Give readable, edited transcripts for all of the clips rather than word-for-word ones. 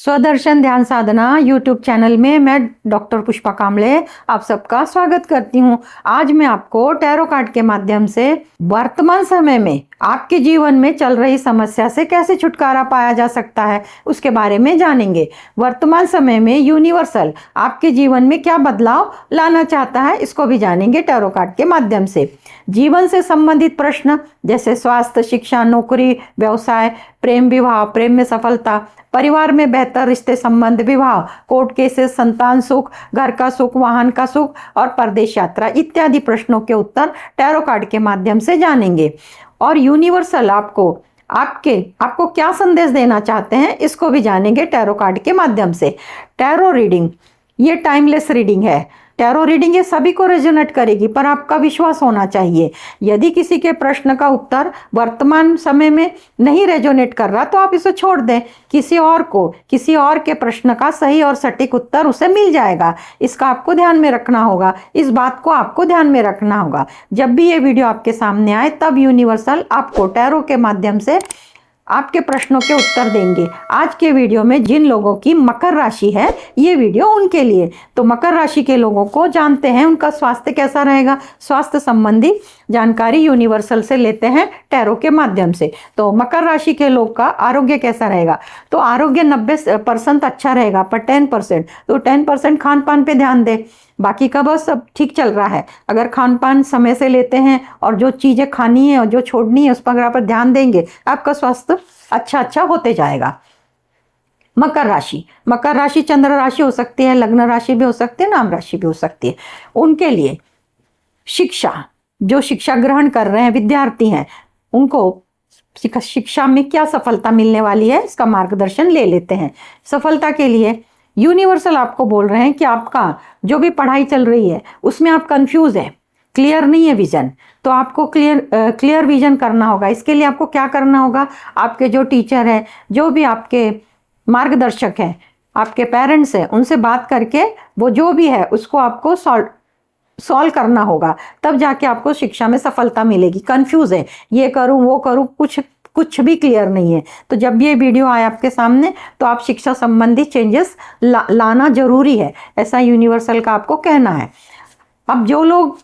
स्वदर्शन ध्यान साधना YouTube channel में मैं डॉक्टर पुष्पा कांबळे आप सबका स्वागत करती हूँ। आज मैं आपको टैरो कार्ड के माध्यम से वर्तमान समय में आपके जीवन में चल रही समस्या से कैसे छुटकारा पाया जा सकता है उसके बारे में जानेंगे। वर्तमान समय में यूनिवर्सल आपके जीवन में क्या बदलाव लाना चाहता है इसको भी जानेंगे टैरो कार्ड के माध्यम से। जीवन से संबंधित प्रश्न जैसे स्वास्थ्य, शिक्षा, नौकरी, व्यवसाय, प्रेम, विवाह, प्रेम में सफलता, परिवार में बेहतर रिश्ते, संबंध, विवाह, कोर्ट केसेस, संतान सुख, घर का सुख, वाहन का सुख और परदेश यात्रा इत्यादि प्रश्नों के उत्तर टैरो कार्ड के माध्यम से जानेंगे। और यूनिवर्सल आपको क्या संदेश देना चाहते हैं इसको भी जानेंगे टैरो कार्ड के माध्यम से। टैरो रीडिंग ये टाइमलेस रीडिंग है। टैरो रीडिंग ये सभी को रेजोनेट करेगी, पर आपका विश्वास होना चाहिए। यदि किसी के प्रश्न का उत्तर वर्तमान समय में नहीं रेजोनेट कर रहा तो आप इसे छोड़ दें, किसी और के प्रश्न का सही और सटीक उत्तर उसे मिल जाएगा। इसका आपको ध्यान में रखना होगा, इस बात को आपको ध्यान में रखना होगा। जब भी ये वीडियो आपके सामने आए तब यूनिवर्सल आपको टैरो के माध्यम से आपके प्रश्नों के उत्तर देंगे। आज के वीडियो में जिन लोगों की मकर राशि है ये वीडियो उनके लिए। तो मकर राशि के लोगों को जानते हैं उनका स्वास्थ्य कैसा रहेगा। स्वास्थ्य संबंधी जानकारी यूनिवर्सल से लेते हैं टैरो के माध्यम से। तो मकर राशि के लोग का आरोग्य कैसा रहेगा, तो आरोग्य 90% अच्छा रहेगा, पर 10% तो 10% खान पान पे ध्यान दें। बाकी का बस सब ठीक चल रहा है। अगर खान पान समय से लेते हैं और जो चीज़ें खानी है और जो छोड़नी है उस पर अगर आप ध्यान देंगे आपका स्वास्थ्य अच्छा होते जाएगा। मकर राशि चंद्र राशि हो सकती है, लग्न राशि भी हो सकती है, नाम राशि भी हो सकती है। उनके लिए जो शिक्षा ग्रहण कर रहे हैं विद्यार्थी हैं उनको शिक्षा में क्या सफलता मिलने वाली है इसका मार्गदर्शन ले लेते हैं। सफलता के लिए यूनिवर्सल आपको बोल रहे हैं कि आपका जो भी पढ़ाई चल रही है उसमें आप कंफ्यूज है, क्लियर नहीं है विजन, तो आपको क्लियर विजन करना होगा। इसके लिए आपको क्या करना होगा, आपके जो टीचर हैं, जो भी आपके मार्गदर्शक हैं, आपके पेरेंट्स हैं, उनसे बात करके वो जो भी है उसको आपको सॉल्व करना होगा, तब जाके आपको शिक्षा में सफलता मिलेगी। कंफ्यूज है, ये करूं वो करूं, कुछ भी क्लियर नहीं है। तो जब ये वीडियो आए आपके सामने तो आप शिक्षा संबंधी चेंजेस लाना जरूरी है, ऐसा यूनिवर्सल का आपको कहना है। अब जो लोग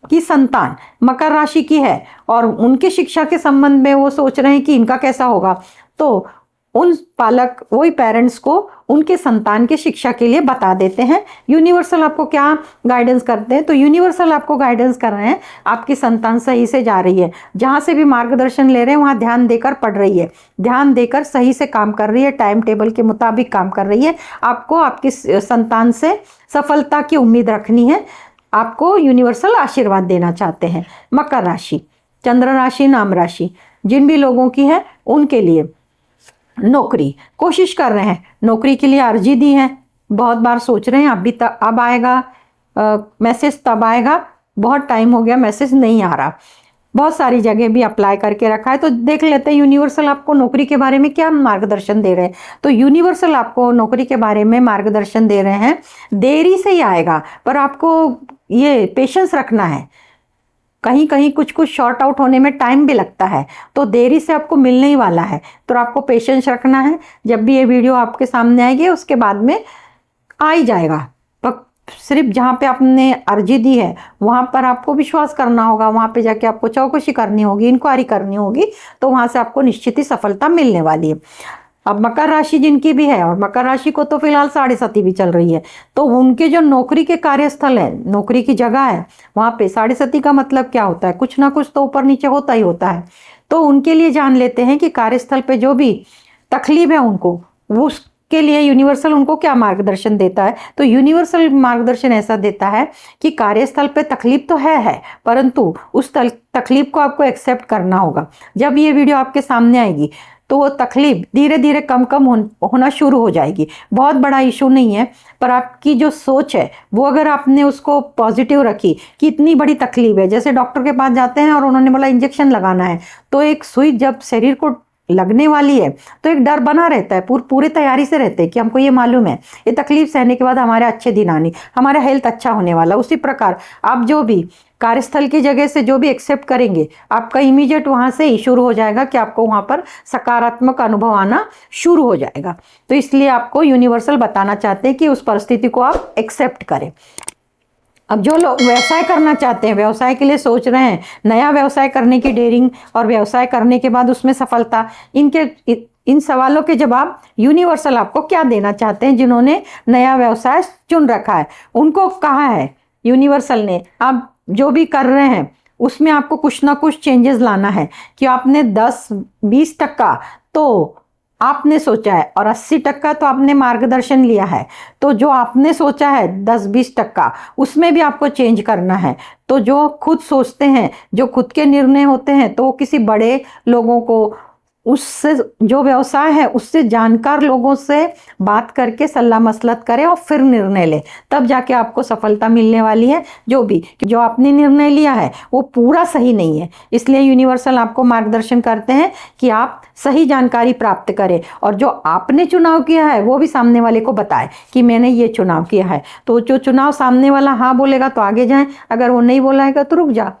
की संतान मकर राशि की है और उनके शिक्षा के संबंध में वो सोच रहे हैं कि इनका कैसा होगा, तो उन वही पेरेंट्स को उनके संतान के शिक्षा के लिए बता देते हैं। यूनिवर्सल आपको क्या गाइडेंस करते हैं, तो यूनिवर्सल आपको गाइडेंस कर रहे हैं आपकी संतान सही से जा रही है, जहाँ से भी मार्गदर्शन ले रहे हैं वहाँ ध्यान देकर पढ़ रही है, ध्यान देकर सही से काम कर रही है, टाइम टेबल के मुताबिक काम कर रही है। आपको आपकी संतान से सफलता की उम्मीद रखनी है, आपको यूनिवर्सल आशीर्वाद देना चाहते हैं। मकर राशि चंद्र राशि, नाम राशि जिन भी लोगों की है उनके लिए नौकरी कोशिश कर रहे हैं, नौकरी के लिए अर्जी दी है, बहुत बार सोच रहे हैं अब आएगा मैसेज, तब आएगा, बहुत टाइम हो गया मैसेज नहीं आ रहा, बहुत सारी जगह भी अप्लाई करके रखा है। तो देख लेते हैं यूनिवर्सल आपको नौकरी के बारे में क्या मार्गदर्शन दे रहे हैं। तो यूनिवर्सल आपको नौकरी के बारे में मार्गदर्शन दे रहे हैं, देरी से ही आएगा पर आपको ये पेशेंस रखना है। कहीं कुछ शॉर्ट आउट होने में टाइम भी लगता है, तो देरी से आपको मिलने ही वाला है, तो आपको पेशेंस रखना है। जब भी ये वीडियो आपके सामने आएगी उसके बाद में आ ही जाएगा। पर सिर्फ जहाँ पे आपने अर्जी दी है वहाँ पर आपको विश्वास करना होगा, वहाँ पे जाके आपको चौकसी करनी होगी, इंक्वायरी करनी होगी, तो वहाँ से आपको निश्चित ही सफलता मिलने वाली है। अब मकर राशि जिनकी भी है, और मकर राशि को तो फिलहाल 7.5 भी चल रही है, तो उनके जो नौकरी के कार्यस्थल है, नौकरी की जगह है, वहाँ पे 7.5 का मतलब क्या होता है, कुछ ना कुछ तो ऊपर नीचे होता ही होता है। तो उनके लिए जान लेते हैं कि कार्यस्थल पे जो भी तकलीफ है उनको, वो उसके लिए यूनिवर्सल उनको क्या मार्गदर्शन देता है। तो यूनिवर्सल मार्गदर्शन ऐसा देता है कि कार्यस्थल पे तकलीफ तो है परंतु उस तकलीफ को आपको एक्सेप्ट करना होगा। जब ये वीडियो आपके सामने आएगी तो वो तकलीफ धीरे धीरे कम होना शुरू हो जाएगी। बहुत बड़ा इशू नहीं है, पर आपकी जो सोच है वो अगर आपने उसको पॉजिटिव रखी कि इतनी बड़ी तकलीफ है, जैसे डॉक्टर के पास जाते हैं और उन्होंने बोला इंजेक्शन लगाना है, तो एक सुई जब शरीर को लगने वाली है तो एक डर बना रहता है, पूरी तैयारी से रहते हैं कि हमको ये मालूम है ये तकलीफ सहने के बाद हमारे अच्छे दिन आने, हमारा हेल्थ अच्छा होने वाला। उसी प्रकार आप जो भी कार्यस्थल की जगह से जो भी एक्सेप्ट करेंगे, आपका इमीडिएट वहाँ से ही शुरू हो जाएगा कि आपको वहाँ पर सकारात्मक अनुभव आना शुरू हो जाएगा। तो इसलिए आपको यूनिवर्सल बताना चाहते हैं कि उस परिस्थिति को आप एक्सेप्ट करें। अब जो लोग व्यवसाय करना चाहते हैं, व्यवसाय के लिए सोच रहे हैं, नया व्यवसाय करने की डेयरिंग और व्यवसाय करने के बाद उसमें सफलता, इन सवालों के जवाब यूनिवर्सल आपको क्या देना चाहते हैं। जिन्होंने नया व्यवसाय चुन रखा है उनको कहा है यूनिवर्सल ने, आप जो भी कर रहे हैं उसमें आपको कुछ ना कुछ चेंजेस लाना है कि आपने 10-20% तो आपने सोचा है और 80% तो आपने मार्गदर्शन लिया है। तो जो आपने सोचा है 10-20% उसमें भी आपको चेंज करना है। तो जो खुद सोचते हैं, जो खुद के निर्णय होते हैं, तो किसी बड़े लोगों को, उससे जो व्यवसाय है उससे जानकार लोगों से बात करके सलाह मसलत करें और फिर निर्णय लें, तब जाके आपको सफलता मिलने वाली है। जो आपने निर्णय लिया है वो पूरा सही नहीं है, इसलिए यूनिवर्सल आपको मार्गदर्शन करते हैं कि आप सही जानकारी प्राप्त करें और जो आपने चुनाव किया है वो भी सामने वाले को बताए कि मैंने ये चुनाव किया है। तो जो चुनाव सामने वाला हाँ बोलेगा तो आगे जाएं, अगर वो नहीं बोलाएगा तो रुक जा।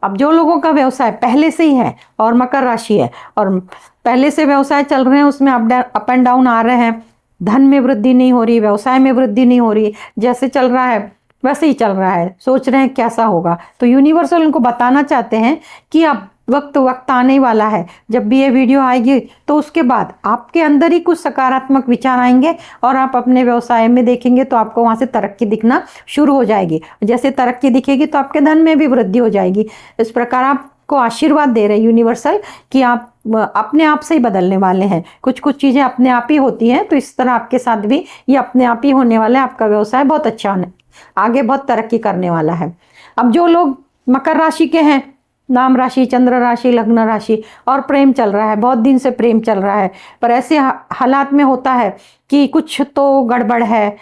अब जो लोगों का व्यवसाय पहले से ही है और मकर राशि है और पहले से व्यवसाय चल रहे हैं, उसमें अप एंड डाउन आ रहे हैं, धन में वृद्धि नहीं हो रही, व्यवसाय में वृद्धि नहीं हो रही, जैसे चल रहा है वैसे ही चल रहा है, सोच रहे हैं कैसा होगा, तो यूनिवर्सल उनको बताना चाहते हैं कि अब वक्त आने वाला है, जब भी ये वीडियो आएगी तो उसके बाद आपके अंदर ही कुछ सकारात्मक विचार आएंगे और आप अपने व्यवसाय में देखेंगे तो आपको वहाँ से तरक्की दिखना शुरू हो जाएगी। जैसे तरक्की दिखेगी तो आपके धन में भी वृद्धि हो जाएगी। इस प्रकार आपको आशीर्वाद दे रहे हैं यूनिवर्सल कि आप अपने आप से ही बदलने वाले हैं। कुछ चीज़ें अपने आप ही होती हैं, तो इस तरह आपके साथ भी ये अपने आप ही होने वाला है। आपका व्यवसाय बहुत अच्छा होने, आगे बहुत तरक्की करने वाला है। अब जो लोग मकर राशि के हैं, नाम राशि, चंद्र राशि, लग्न राशि, और प्रेम चल रहा है, बहुत दिन से प्रेम चल रहा है, पर ऐसे हालात में होता है कि कुछ तो गड़बड़ है,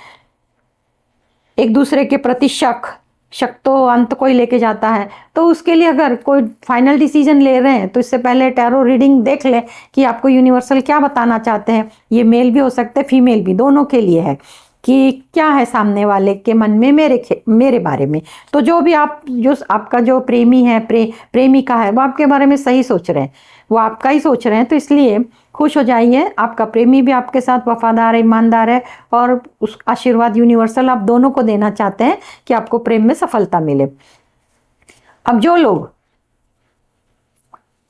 एक दूसरे के प्रति शक तो अंत को ही लेके जाता है। तो उसके लिए अगर कोई फाइनल डिसीजन ले रहे हैं तो इससे पहले टैरो रीडिंग देख लें कि आपको यूनिवर्सल क्या बताना चाहते हैं। ये मेल भी हो सकते हैं, फीमेल भी, दोनों के लिए है कि क्या है सामने वाले के मन में मेरे बारे में। तो जो भी आपका जो प्रेमी है, प्रेमिका है, वो आपके बारे में सही सोच रहे हैं, वो आपका ही सोच रहे हैं। तो इसलिए खुश हो जाइए, आपका प्रेमी भी आपके साथ वफादार है, ईमानदार है, और उस आशीर्वाद यूनिवर्सल आप दोनों को देना चाहते हैं कि आपको प्रेम में सफलता मिले। अब जो लोग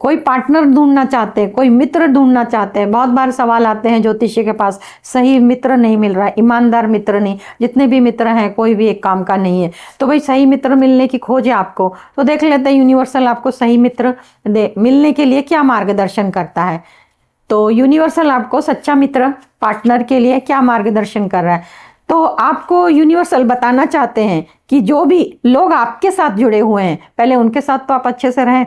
कोई पार्टनर ढूंढना चाहते हैं, कोई मित्र ढूंढना चाहते हैं, बहुत बार सवाल आते हैं ज्योतिषी के पास, सही मित्र नहीं मिल रहा है, ईमानदार मित्र नहीं, जितने भी मित्र हैं कोई भी एक काम का नहीं है। तो भाई सही मित्र मिलने की खोज है आपको, तो देख लेते हैं यूनिवर्सल आपको सही मित्र मिलने के लिए क्या मार्गदर्शन करता है। तो यूनिवर्सल आपको सच्चा मित्र, पार्टनर के लिए क्या मार्गदर्शन कर रहा है। तो आपको यूनिवर्सल बताना चाहते हैं कि जो भी लोग आपके साथ जुड़े हुए हैं, पहले उनके साथ तो आप अच्छे से रहें।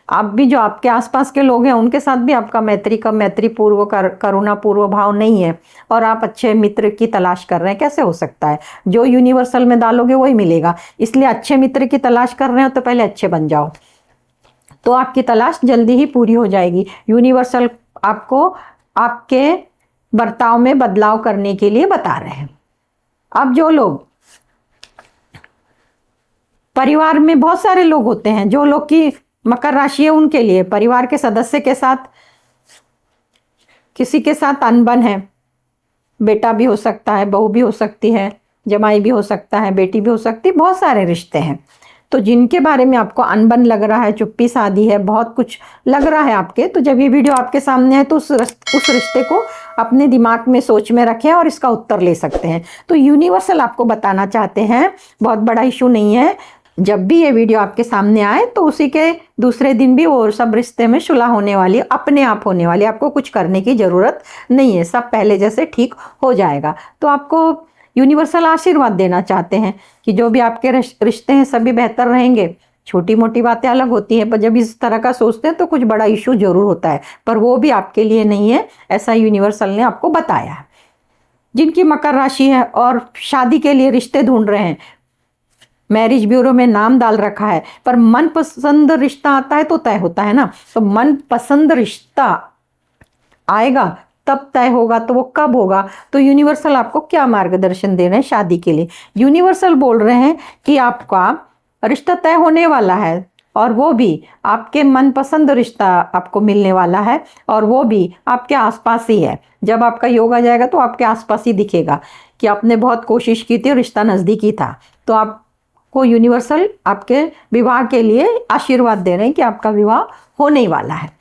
आप भी जो आपके आसपास के लोग हैं उनके साथ भी आपका मैत्रीपूर्व करुणापूर्व भाव नहीं है और आप अच्छे मित्र की तलाश कर रहे हैं, कैसे हो सकता है। जो यूनिवर्सल में डालोगे वही मिलेगा, इसलिए अच्छे मित्र की तलाश कर रहे हो तो पहले अच्छे बन जाओ, तो आपकी तलाश जल्दी ही पूरी हो जाएगी। यूनिवर्सल आपको आपके बर्ताव में बदलाव करने के लिए बता रहे हैं। अब जो लोग परिवार में, बहुत सारे लोग होते हैं जो लोग की मकर राशि है, उनके लिए परिवार के सदस्य के साथ किसी के साथ अनबन है, बेटा भी हो सकता है, बहू भी हो सकती है, जमाई भी हो सकता है, बेटी भी हो सकती है, बहुत सारे रिश्ते हैं। तो जिनके बारे में आपको अनबन लग रहा है, चुप्पी साधी है, बहुत कुछ लग रहा है आपके, तो जब ये वीडियो आपके सामने है तो उस रिश्ते को अपने दिमाग में सोच में रखें और इसका उत्तर ले सकते हैं। तो यूनिवर्सल आपको बताना चाहते हैं, बहुत बड़ा इशू नहीं है, जब भी ये वीडियो आपके सामने आए तो उसी के दूसरे दिन भी वो सब रिश्ते में सुलह होने वाली, अपने आप होने वाली, आपको कुछ करने की ज़रूरत नहीं है, सब पहले जैसे ठीक हो जाएगा। तो आपको यूनिवर्सल आशीर्वाद देना चाहते हैं कि जो भी आपके रिश्ते हैं सभी बेहतर रहेंगे। छोटी मोटी बातें अलग होती हैं, पर जब इस तरह का सोचते हैं तो कुछ बड़ा इशू जरूर होता है, पर वो भी आपके लिए नहीं है, ऐसा यूनिवर्सल ने आपको बताया है। जिनकी मकर राशि है और शादी के लिए रिश्ते ढूंढ रहे हैं, मैरिज ब्यूरो में नाम डाल रखा है, पर मनपसंद रिश्ता आता है तो तय होता है ना, तो मनपसंद रिश्ता आएगा तब तय होगा, तो वो कब होगा। तो यूनिवर्सल आपको क्या मार्गदर्शन दे रहे हैं शादी के लिए? यूनिवर्सल बोल रहे हैं कि आपका रिश्ता तय होने वाला है, और वो भी आपके मनपसंद रिश्ता आपको मिलने वाला है, और वो भी आपके आसपास ही है। जब आपका योग आ जाएगा तो आपके आसपास ही दिखेगा कि आपने बहुत कोशिश की थी और रिश्ता नज़दीकी था। तो आपको यूनिवर्सल आपके विवाह के लिए आशीर्वाद दे रहे हैं कि आपका विवाह होने वाला है।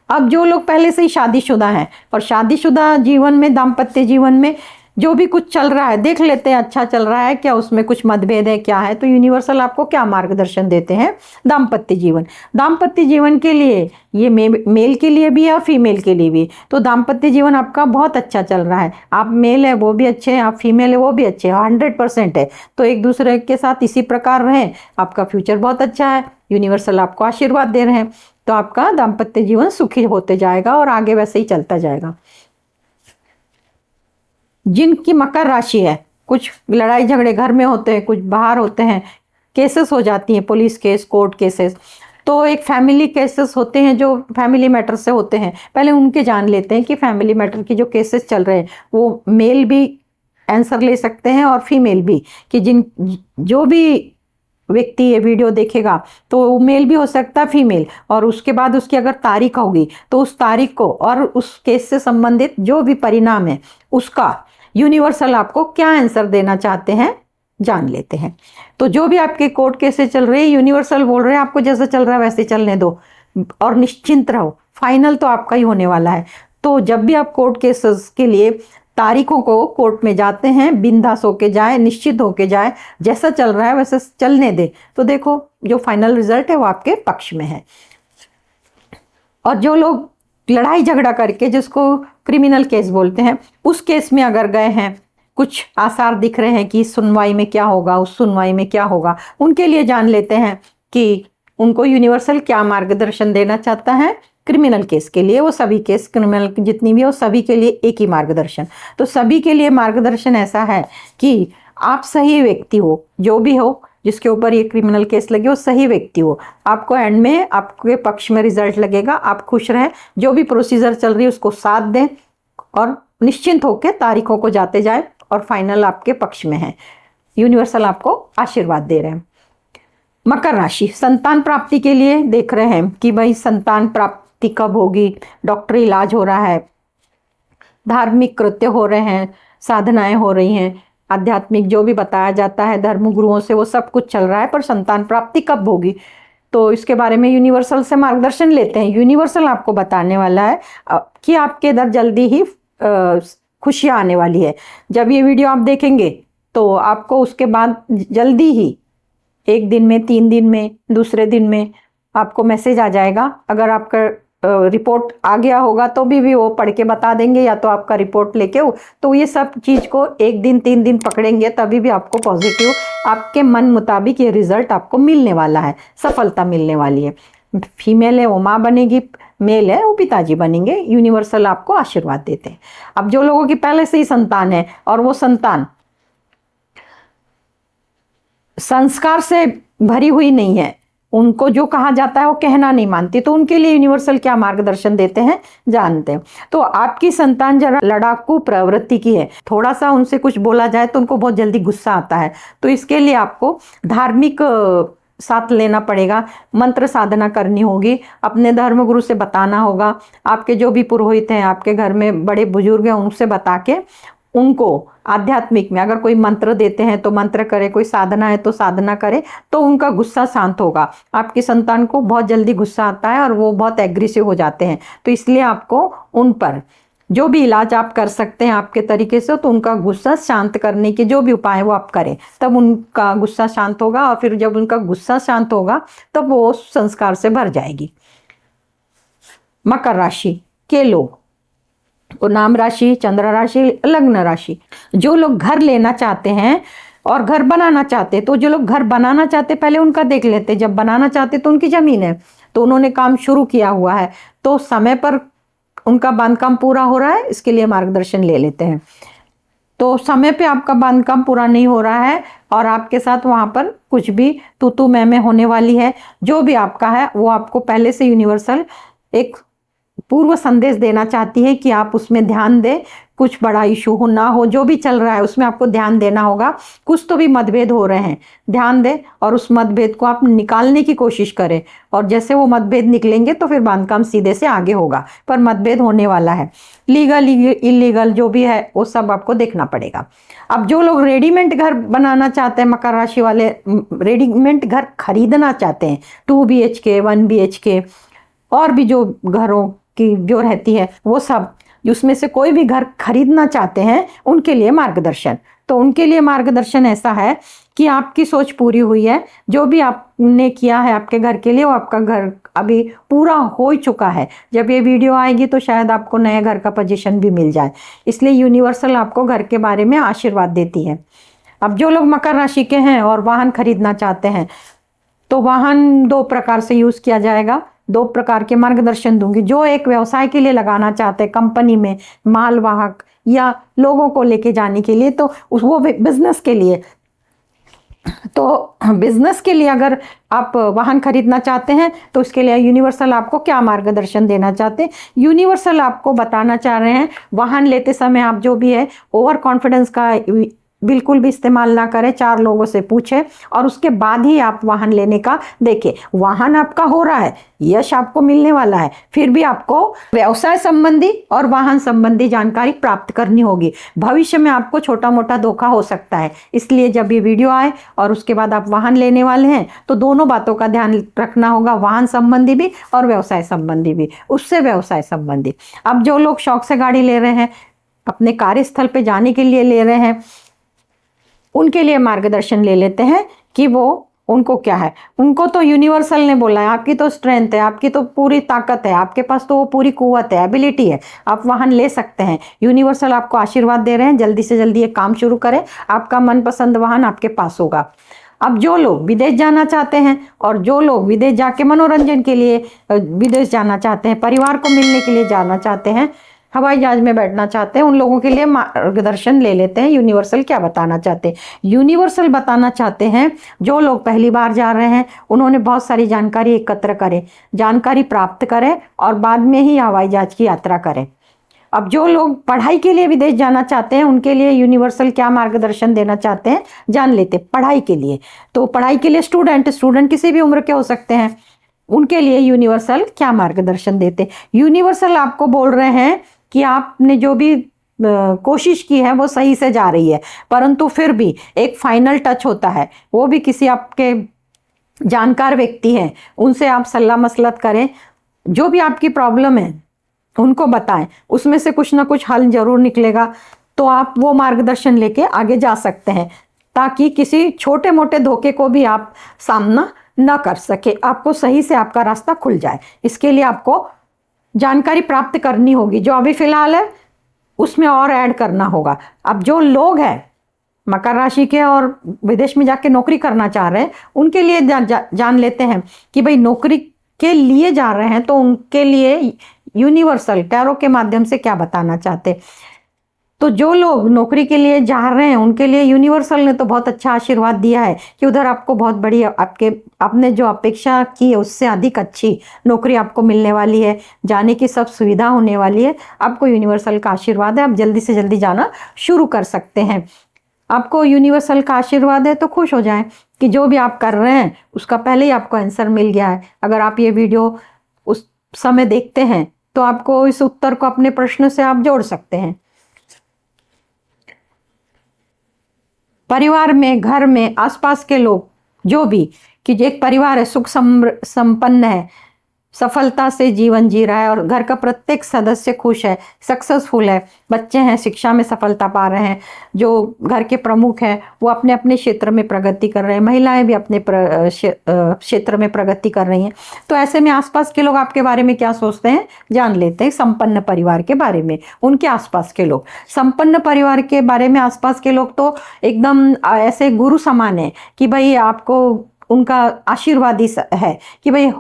अब जो लोग पहले से ही शादीशुदा हैं और शादीशुदा जीवन में, दाम्पत्य जीवन में जो भी कुछ चल रहा है, देख लेते हैं अच्छा चल रहा है क्या, उसमें कुछ मतभेद है क्या है, तो यूनिवर्सल आपको क्या मार्गदर्शन देते हैं? दाम्पत्य जीवन। दाम्पत्य जीवन के लिए ये मेल के लिए भी है और फीमेल के लिए भी। तो दाम्पत्य जीवन आपका बहुत अच्छा चल रहा है। आप मेल है वो भी अच्छे हैं, आप फीमेल है वो भी अच्छे हैं, 100% है। तो एक दूसरे के साथ इसी प्रकार रहें, आपका फ्यूचर बहुत अच्छा है। यूनिवर्सल आपको आशीर्वाद दे रहे हैं, तो आपका दाम्पत्य जीवन सुखी होते जाएगा और आगे वैसे ही चलता जाएगा। जिनकी मकर राशि है, कुछ लड़ाई झगड़े घर में होते हैं, कुछ बाहर होते हैं, केसेस हो जाती हैं, पुलिस केस, कोर्ट केसेस, तो एक फैमिली केसेस होते हैं जो फैमिली मैटर से होते हैं। पहले उनके जान लेते हैं कि फैमिली मैटर की जो केसेस चल रहे हैं वो मेल भी आंसर ले सकते हैं और फीमेल भी, कि जो भी व्यक्ति ये वीडियो देखेगा तो मेल भी हो सकता है, फीमेल, और उसके बाद उसकी अगर तारीख होगी तो उस तारीख को और उस केस से संबंधित जो भी परिणाम है उसका यूनिवर्सल आपको क्या आंसर देना चाहते हैं जान लेते हैं। तो जो भी आपके कोर्ट केसेस चल रहे हैं, यूनिवर्सल बोल रहे हैं आपको जैसा चल रहा है वैसे चलने दो और निश्चिंत रहो, फाइनल तो आपका ही होने वाला है। तो जब भी आप कोर्ट केसेस के लिए तारीखों को कोर्ट में जाते हैं, बिंदास होके जाए, निश्चित होके जाए, जैसा चल रहा है वैसे चलने दे, तो देखो जो फाइनल रिजल्ट है वो आपके पक्ष में है। और जो लोग लड़ाई झगड़ा करके, जिसको क्रिमिनल केस बोलते हैं, उस केस में अगर गए हैं, कुछ आसार दिख रहे हैं कि सुनवाई में क्या होगा, उस सुनवाई में क्या होगा, उनके लिए जान लेते हैं कि उनको यूनिवर्सल क्या मार्गदर्शन देना चाहता है क्रिमिनल केस के लिए। वो सभी केस क्रिमिनल जितनी भी हो सभी के लिए एक ही मार्गदर्शन। तो सभी के लिए मार्गदर्शन ऐसा है कि आप सही व्यक्ति हो, जो भी हो जिसके ऊपर ये क्रिमिनल केस लगे वो सही व्यक्ति हो, आपको एंड में आपके पक्ष में रिजल्ट लगेगा, आप खुश रहें, जो भी प्रोसीजर चल रही है उसको साथ दें और निश्चिंत होकर तारीखों को जाते जाए और फाइनल आपके पक्ष में है। यूनिवर्सल आपको आशीर्वाद दे रहे हैं। मकर राशि, संतान प्राप्ति के लिए देख रहे हैं कि भाई संतान प्राप्ति कब होगी, डॉक्टरी इलाज हो रहा है, धार्मिक कृत्य हो रहे हैं, साधनाएं हो रही हैं, आध्यात्मिक जो भी बताया जाता है धर्म गुरुओं से वो सब कुछ चल रहा है, पर संतान प्राप्ति कब होगी तो इसके बारे में यूनिवर्सल से मार्गदर्शन लेते हैं। यूनिवर्सल आपको बताने वाला है कि आपके इधर जल्दी ही खुशियाँ आने वाली है। जब ये वीडियो आप देखेंगे तो आपको उसके बाद जल्दी ही 1 दिन में, 3 दिन में, दूसरे दिन में आपको मैसेज आ जाएगा। अगर आपका रिपोर्ट आ गया होगा तो भी वो पढ़ के बता देंगे, या तो आपका रिपोर्ट लेके हो, तो ये सब चीज़ को 1 दिन 3 दिन पकड़ेंगे तभी भी आपको पॉजिटिव, आपके मन मुताबिक ये रिजल्ट आपको मिलने वाला है, सफलता मिलने वाली है। फीमेल है वो माँ बनेगी, मेल है वो पिताजी बनेंगे। यूनिवर्सल आपको आशीर्वाद देते हैं। अब जो लोगों की पहले से ही संतान है और वो संतान संस्कार से भरी हुई नहीं है, उनको जो कहा जाता है वो कहना नहीं मानती, तो उनके लिए यूनिवर्सल क्या मार्गदर्शन देते हैं जानते हैं। तो आपकी संतान जरा लड़ाकू प्रवृत्ति की है, थोड़ा सा उनसे कुछ बोला जाए तो उनको बहुत जल्दी गुस्सा आता है, तो इसके लिए आपको धार्मिक साथ लेना पड़ेगा, मंत्र साधना करनी होगी, अपने धर्म गुरु से बताना होगा, आपके जो भी पुरोहित हैं, आपके घर में बड़े बुजुर्ग हैं, उनसे बता के उनको आध्यात्मिक में अगर कोई मंत्र देते हैं तो मंत्र करे, कोई साधना है तो साधना करे, तो उनका गुस्सा शांत होगा। आपकी संतान को बहुत जल्दी गुस्सा आता है और वो बहुत एग्रेसिव हो जाते हैं, तो इसलिए आपको उन पर जो भी इलाज आप कर सकते हैं आपके तरीके से, तो उनका गुस्सा शांत करने के जो भी उपाय है वो आप करें, तब उनका गुस्सा शांत होगा। और फिर जब उनका गुस्सा शांत होगा तब वो संस्कार से भर जाएगी। मकर राशि के लोग, नाम राशि, चंद्र राशि, लग्न राशि, जो लोग घर लेना चाहते हैं और घर बनाना चाहते हैं, तो जो लोग घर बनाना चाहते पहले उनका देख लेते, जब बनाना चाहते तो उनकी जमीन है तो उन्होंने काम शुरू किया हुआ है, तो समय पर उनका बांधकाम पूरा हो रहा है, इसके लिए मार्गदर्शन ले लेते हैं। तो समय पे आपका बांधकाम पूरा नहीं हो रहा है और आपके साथ वहाँ पर कुछ भी तू मैं होने वाली है, जो भी आपका है वो आपको पहले से यूनिवर्सल एक पूर्व संदेश देना चाहती है कि आप उसमें ध्यान दें, कुछ बड़ा इशू हो ना हो, जो भी चल रहा है उसमें आपको ध्यान देना होगा। कुछ तो भी मतभेद हो रहे हैं, ध्यान दें और उस मतभेद को आप निकालने की कोशिश करें। और जैसे वो मतभेद निकलेंगे तो फिर बांधकाम सीधे से आगे होगा, पर मतभेद होने वाला है। लीगल इलीगल जो भी है वो सब आपको देखना पड़ेगा। अब जो लोग रेडीमेड घर बनाना चाहते हैं, मकर राशि वाले रेडीमेड घर खरीदना चाहते हैं, 2 BHK 1 BHK और भी जो घरों की जो रहती है वो सब, उसमें से कोई भी घर खरीदना चाहते हैं उनके लिए मार्गदर्शन। तो उनके लिए मार्गदर्शन ऐसा है कि आपकी सोच पूरी हुई है, जो भी आपने किया है आपके घर के लिए वो आपका घर अभी पूरा हो चुका है। जब ये वीडियो आएगी तो शायद आपको नए घर का पोजीशन भी मिल जाए, इसलिए यूनिवर्सल आपको घर के बारे में आशीर्वाद देती है। अब जो लोग मकर राशि के हैं और वाहन खरीदना चाहते हैं, तो वाहन 2 प्रकार से यूज किया जाएगा। 2 प्रकार के मार्गदर्शन दूंगी। जो एक व्यवसाय के लिए लगाना चाहते हैं, कंपनी में मालवाहक या लोगों को लेके जाने के लिए, तो वो बिजनेस के लिए, तो बिजनेस के लिए अगर आप वाहन खरीदना चाहते हैं तो उसके लिए यूनिवर्सल आपको क्या मार्गदर्शन देना चाहते हैं। यूनिवर्सल आपको बताना चाह रहे हैं वाहन लेते समय आप जो भी है ओवर कॉन्फिडेंस का बिल्कुल भी इस्तेमाल ना करें, 4 लोगों से पूछें और उसके बाद ही आप वाहन लेने का देखें। वाहन आपका हो रहा है, यश आपको मिलने वाला है, फिर भी आपको व्यवसाय संबंधी और वाहन संबंधी जानकारी प्राप्त करनी होगी। भविष्य में आपको छोटा मोटा धोखा हो सकता है, इसलिए जब ये वीडियो आए और उसके बाद आप वाहन लेने वाले हैं तो दोनों बातों का ध्यान रखना होगा, वाहन संबंधी भी और व्यवसाय संबंधी भी, उससे व्यवसाय संबंधी। अब जो लोग शौक से गाड़ी ले रहे हैं, अपने कार्यस्थल पे जाने के लिए ले रहे हैं, उनके लिए मार्गदर्शन ले लेते हैं कि वो उनको क्या है। उनको तो यूनिवर्सल ने बोला है आपकी तो स्ट्रेंथ है, आपकी तो पूरी ताकत है, आपके पास तो वो पूरी कुव्वत है, एबिलिटी है, आप वाहन ले सकते हैं। यूनिवर्सल आपको आशीर्वाद दे रहे हैं, जल्दी से जल्दी ये काम शुरू करें, आपका मनपसंद वाहन आपके पास होगा। अब जो लोग विदेश जाना चाहते हैं और जो लोग विदेश जाके मनोरंजन के लिए विदेश जाना चाहते हैं, परिवार को मिलने के लिए जाना चाहते हैं, हवाई जहाज में बैठना चाहते हैं, उन लोगों के लिए मार्गदर्शन ले लेते हैं यूनिवर्सल क्या बताना चाहते हैं। यूनिवर्सल बताना चाहते हैं जो लोग पहली बार जा रहे हैं उन्होंने बहुत सारी जानकारी एकत्र करें, जानकारी प्राप्त करें और बाद में ही हवाई जहाज की यात्रा करें। अब जो लोग पढ़ाई के लिए विदेश जाना चाहते हैं उनके लिए यूनिवर्सल क्या मार्गदर्शन देना चाहते हैं जान लेते। पढ़ाई के लिए, तो पढ़ाई के लिए स्टूडेंट किसी भी उम्र के हो सकते हैं, उनके लिए यूनिवर्सल क्या मार्गदर्शन देते। यूनिवर्सल आपको बोल रहे हैं कि आपने जो भी कोशिश की है वो सही से जा रही है, परंतु फिर भी एक फाइनल टच होता है, वो भी किसी आपके जानकार व्यक्ति हैं, उनसे आप सलाह मसलत करें, जो भी आपकी प्रॉब्लम है उनको बताएं, उसमें से कुछ ना कुछ हल जरूर निकलेगा। तो आप वो मार्गदर्शन लेके आगे जा सकते हैं ताकि किसी छोटे मोटे धोखे को भी आप सामना ना कर सके, आपको सही से आपका रास्ता खुल जाए। इसके लिए आपको जानकारी प्राप्त करनी होगी, जो अभी फिलहाल है उसमें और ऐड करना होगा। अब जो लोग हैं मकर राशि के और विदेश में जाके नौकरी करना चाह रहे हैं उनके लिए जान लेते हैं कि भाई नौकरी के लिए जा रहे हैं तो उनके लिए यूनिवर्सल टैरो के माध्यम से क्या बताना चाहते। तो जो लोग नौकरी के लिए जा रहे हैं उनके लिए यूनिवर्सल ने तो बहुत अच्छा आशीर्वाद दिया है कि उधर आपको बहुत बड़ी आपने जो अपेक्षा की है उससे अधिक अच्छी नौकरी आपको मिलने वाली है, जाने की सब सुविधा होने वाली है। आपको यूनिवर्सल का आशीर्वाद है, आप जल्दी से जल्दी जाना शुरू कर सकते हैं। आपको यूनिवर्सल का आशीर्वाद है तो खुश हो जाएं कि जो भी आप कर रहे हैं उसका पहले ही आपको आंसर मिल गया है। अगर आप ये वीडियो उस समय देखते हैं तो आपको इस उत्तर को अपने प्रश्न से आप जोड़ सकते हैं। परिवार में, घर में, आसपास के लोग जो भी, कि एक परिवार है सुख संपन्न है, सफलता से जीवन जी रहा है और घर का प्रत्येक सदस्य खुश है, सक्सेसफुल है, बच्चे हैं शिक्षा में सफलता पा रहे हैं, जो घर के प्रमुख हैं वो अपने अपने क्षेत्र में प्रगति कर रहे हैं, महिलाएं भी अपने क्षेत्र में प्रगति कर रही हैं। तो ऐसे में आसपास के लोग आपके बारे में क्या सोचते हैं जान लेते हैं। संपन्न परिवार के बारे में उनके आसपास के लोग, संपन्न परिवार के बारे में आसपास के लोग तो एकदम ऐसे गुरु समान है कि भाई आपको उनका आशीर्वाद ही है कि भाई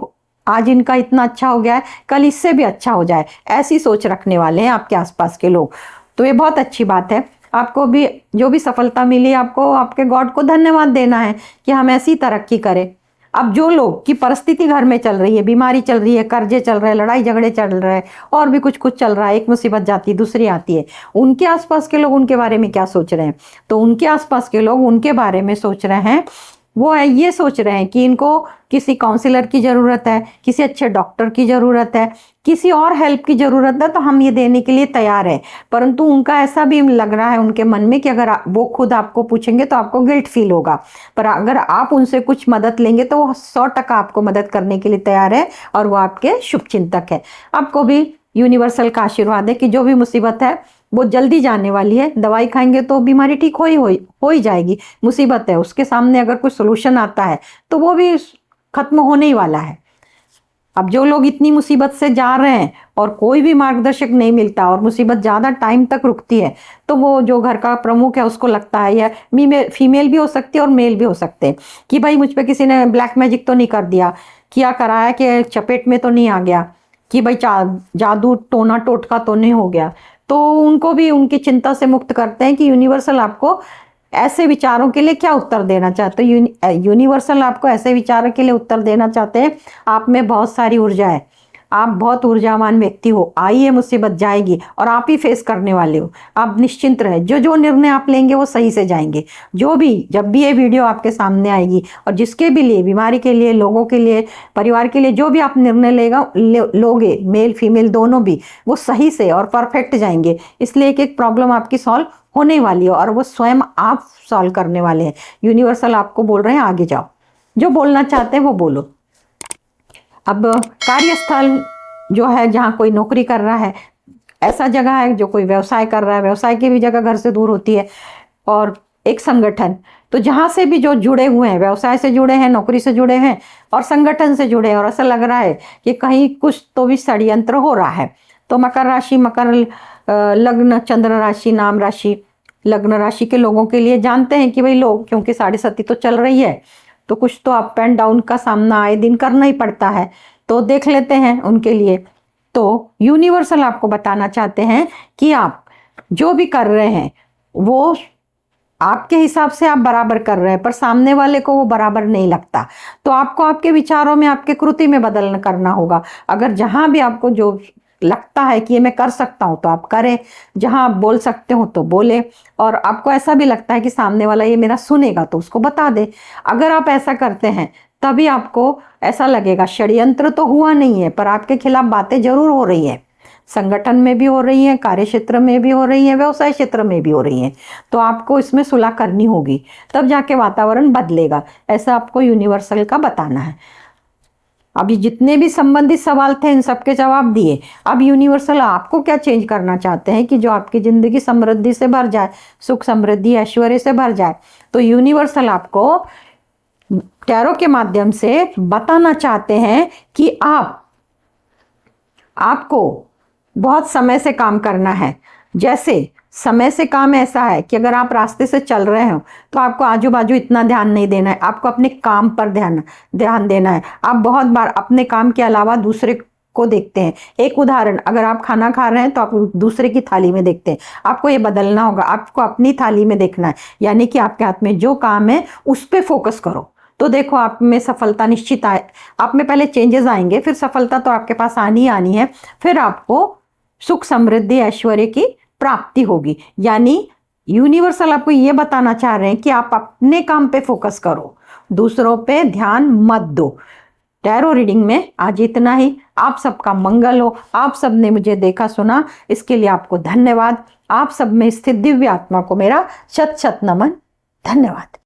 आज इनका इतना अच्छा हो गया है, कल इससे भी अच्छा हो जाए, ऐसी सोच रखने वाले हैं आपके आसपास के लोग। तो ये बहुत अच्छी बात है। आपको भी जो भी सफलता मिली, आपको आपके गॉड को धन्यवाद देना है कि हम ऐसी तरक्की करें। अब जो लोग की परिस्थिति घर में चल रही है, बीमारी चल रही है, कर्जे चल रहे हैं, लड़ाई झगड़े चल रहे हैं, और भी कुछ कुछ चल रहा है, एक मुसीबत जाती है दूसरी आती है, उनके आसपास के लोग उनके बारे में क्या सोच रहे हैं? तो उनके आसपास के लोग उनके बारे में सोच रहे हैं, वो है ये सोच रहे हैं कि इनको किसी काउंसलर की ज़रूरत है, किसी अच्छे डॉक्टर की ज़रूरत है, किसी और हेल्प की ज़रूरत है, तो हम ये देने के लिए तैयार है। परंतु उनका ऐसा भी लग रहा है उनके मन में कि अगर वो खुद आपको पूछेंगे तो आपको गिल्ट फील होगा, पर अगर आप उनसे कुछ मदद लेंगे तो वो 100% आपको मदद करने के लिए तैयार है, और वो आपके शुभचिंतक है। आपको भी यूनिवर्सल का आशीर्वाद है कि जो भी मुसीबत है वो जल्दी जाने वाली है। दवाई खाएंगे तो बीमारी ठीक हो ही जाएगी। मुसीबत है, उसके सामने अगर कोई सोल्यूशन आता है तो वो भी खत्म होने ही वाला है। अब जो लोग इतनी मुसीबत से जा रहे हैं और कोई भी मार्गदर्शक नहीं मिलता और मुसीबत ज़्यादा टाइम तक रुकती है, तो वो जो घर का प्रमुख है उसको लगता है, या फीमेल भी हो सकती है और मेल भी हो सकते हैं, कि भाई मुझ पे किसी ने ब्लैक मैजिक तो नहीं कर दिया, किया कराया कि चपेट में तो नहीं आ गया, कि भाई जादू टोना टोटका तो नहीं हो गया। तो उनको भी उनकी चिंता से मुक्त करते हैं कि यूनिवर्सल आपको ऐसे विचारों के लिए क्या उत्तर देना चाहते हो। यूनिवर्सल आपको ऐसे विचारों के लिए उत्तर देना चाहते हैं, आप में बहुत सारी ऊर्जा है, आप बहुत ऊर्जावान व्यक्ति हो, आइए मुसीबत जाएगी और आप ही फेस करने वाले हो। आप निश्चिंत रहे, जो जो निर्णय आप लेंगे वो सही से जाएंगे। जो भी जब भी ये वीडियो आपके सामने आएगी और जिसके भी लिए, बीमारी के लिए, लोगों के लिए, परिवार के लिए, जो भी आप निर्णय लोगे, मेल फीमेल दोनों भी, वो सही से और परफेक्ट जाएंगे। इसलिए एक एक प्रॉब्लम आपकी सॉल्व होने वाली है और वो स्वयं आप सॉल्व करने वाले हैं। यूनिवर्सल आपको बोल रहे हैं आगे जाओ, जो बोलना चाहते हैं वो बोलो। अब कार्यस्थल जो है, जहाँ कोई नौकरी कर रहा है, ऐसा जगह है जो कोई व्यवसाय कर रहा है, व्यवसाय की भी जगह घर से दूर होती है, और एक संगठन, तो जहाँ से भी जो जुड़े हुए हैं, व्यवसाय से जुड़े हैं, नौकरी से जुड़े हैं और संगठन से जुड़े हैं, और ऐसा लग रहा है कि कहीं कुछ तो भी षड्यंत्र हो रहा है। तो मकर राशि, मकर लग्न, चंद्र राशि, नाम राशि, लग्न राशि के लोगों के लिए जानते हैं कि भाई लोग, क्योंकि 7.5 तो चल रही है, तो कुछ तो अप एंड डाउन का सामना आए दिन करना ही पड़ता है, तो देख लेते हैं उनके लिए। तो यूनिवर्सल आपको बताना चाहते हैं कि आप जो भी कर रहे हैं वो आपके हिसाब से आप बराबर कर रहे हैं, पर सामने वाले को वो बराबर नहीं लगता, तो आपको आपके विचारों में, आपके कृति में बदलना करना होगा। अगर जहां भी आपको जो लगता है कि ये मैं कर सकता हूं तो आप करें, जहां आप बोल सकते हो तो बोले, और आपको ऐसा भी लगता है कि सामने वाला ये मेरा सुनेगा तो उसको बता दे। अगर आप ऐसा करते हैं तभी आपको ऐसा लगेगा षड्यंत्र तो हुआ नहीं है, पर आपके खिलाफ बातें जरूर हो रही है, संगठन में भी हो रही है, कार्य क्षेत्र में भी हो रही है, व्यवसाय क्षेत्र में भी हो रही है, तो आपको इसमें सुलह करनी होगी, तब जाके वातावरण बदलेगा। ऐसा आपको यूनिवर्सल का बताना है। अभी जितने भी संबंधित सवाल थे इन सबके जवाब दिए। अब यूनिवर्सल आपको क्या चेंज करना चाहते हैं कि जो आपकी जिंदगी समृद्धि से भर जाए, सुख समृद्धि ऐश्वर्य से भर जाए। तो यूनिवर्सल आपको टैरो के माध्यम से बताना चाहते हैं कि आपको बहुत समय से काम करना है। जैसे समय से काम ऐसा है कि अगर आप रास्ते से चल रहे हो तो आपको आजू बाजू इतना ध्यान नहीं देना है, आपको अपने काम पर ध्यान देना है। आप बहुत बार अपने काम के अलावा दूसरे को देखते हैं। एक उदाहरण, अगर आप खाना खा रहे हैं तो आप दूसरे की थाली में देखते हैं, आपको ये बदलना होगा, आपको अपनी थाली में देखना है, यानी कि आपके हाथ में जो काम है उस पर फोकस करो। तो देखो आप में सफलता निश्चित आए, आप में पहले चेंजेस आएंगे, फिर सफलता तो आपके पास आनी आनी है, फिर आपको सुख समृद्धि ऐश्वर्य की प्राप्ति होगी। यानी यूनिवर्सल आपको ये बताना चाह रहे हैं कि आप अपने काम पे फोकस करो, दूसरों पे ध्यान मत दो। टैरो रीडिंग में आज इतना ही। आप सबका मंगल हो। आप सब ने मुझे देखा सुना, इसके लिए आपको धन्यवाद। आप सब में स्थित दिव्य आत्मा को मेरा शत शत नमन। धन्यवाद।